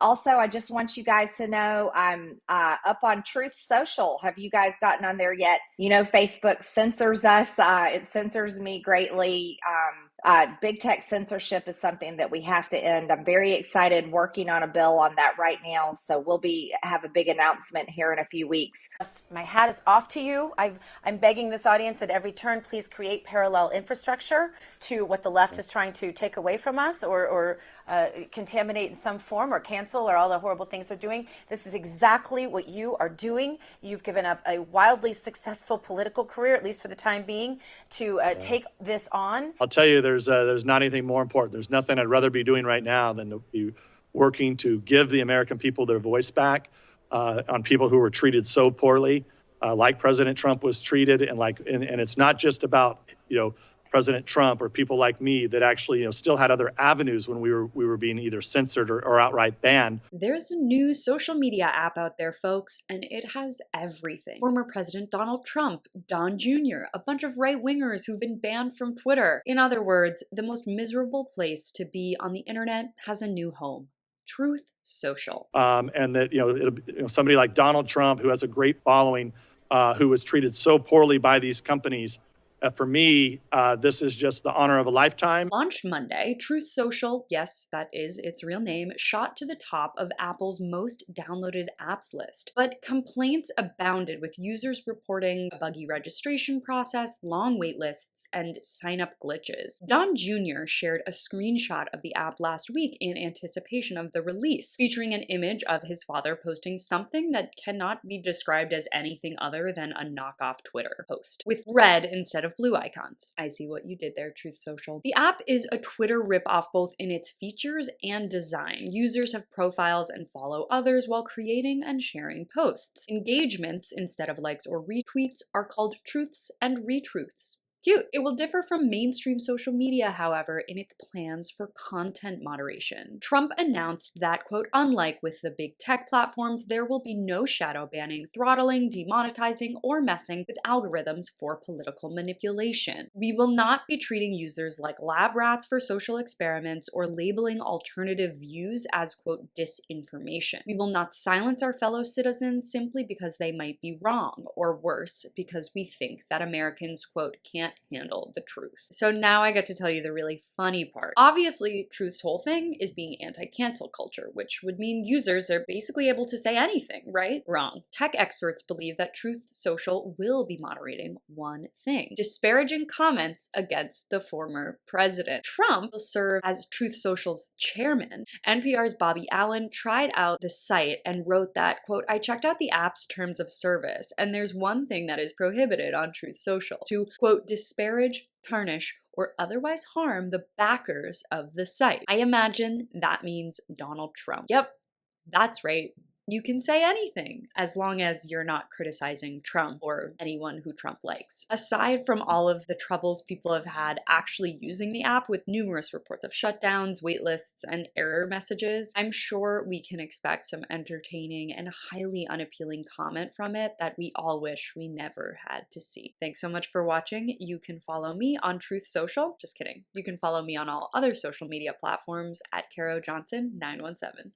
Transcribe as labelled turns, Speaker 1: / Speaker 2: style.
Speaker 1: Also, I just want you guys to know I'm up on Truth Social. Have you guys gotten on there yet? You know, Facebook censors us. It censors me greatly. Big tech censorship is something that we have to end. I'm very excited working on a bill on that right now. So we'll have a big announcement here in a few weeks.
Speaker 2: My hat is off to you. I'm begging this audience at every turn, please create parallel infrastructure to what the left is trying to take away from us or contaminate in some form or cancel or all the horrible things they're doing. This is exactly what you are doing. You've given up a wildly successful political career, at least for the time being, to take this on.
Speaker 3: I'll tell you, there's not anything more important. There's nothing I'd rather be doing right now than to be working to give the American people their voice back on people who were treated so poorly, like President Trump was treated, and it's not just about President Trump or people like me that actually still had other avenues when we were being either censored or outright banned.
Speaker 4: There's a new social media app out there, folks, and it has everything. Former President Donald Trump, Don Jr., a bunch of right-wingers who've been banned from Twitter. In other words, the most miserable place to be on the internet has a new home. Truth Social.
Speaker 3: And that somebody like Donald Trump, who has a great following, who was treated so poorly by these companies. For me, this is just the honor of a lifetime.
Speaker 4: Launched Monday, Truth Social, yes, that is its real name, shot to the top of Apple's most downloaded apps list. But complaints abounded, with users reporting a buggy registration process, long wait lists, and sign-up glitches. Don Jr. shared a screenshot of the app last week in anticipation of the release, featuring an image of his father posting something that cannot be described as anything other than a knockoff Twitter post, with red instead of blue icons. I see what you did there, Truth Social. The app is a Twitter ripoff both in its features and design. Users have profiles and follow others while creating and sharing posts. Engagements, instead of likes or retweets, are called truths and retruths. Cute. It will differ from mainstream social media, however, in its plans for content moderation. Trump announced that, quote, unlike with the big tech platforms, there will be no shadow banning, throttling, demonetizing, or messing with algorithms for political manipulation. We will not be treating users like lab rats for social experiments or labeling alternative views as, quote, disinformation. We will not silence our fellow citizens simply because they might be wrong, or worse, because we think that Americans, quote, can't handle the truth. So now I get to tell you the really funny part. Obviously, Truth's whole thing is being anti-cancel culture, which would mean users are basically able to say anything, right? Wrong. Tech experts believe that Truth Social will be moderating one thing: disparaging comments against the former president. Trump will serve as Truth Social's chairman. NPR's Bobby Allen tried out the site and wrote that, quote, I checked out the app's terms of service, and there's one thing that is prohibited on Truth Social: to, quote, disparage, tarnish, or otherwise harm the backers of the site. I imagine that means Donald Trump. Yep, that's right. You can say anything as long as you're not criticizing Trump or anyone who Trump likes. Aside from all of the troubles people have had actually using the app, with numerous reports of shutdowns, waitlists, and error messages, I'm sure we can expect some entertaining and highly unappealing comment from it that we all wish we never had to see. Thanks so much for watching. You can follow me on Truth Social. Just kidding. You can follow me on all other social media platforms at Caro Johnson 917.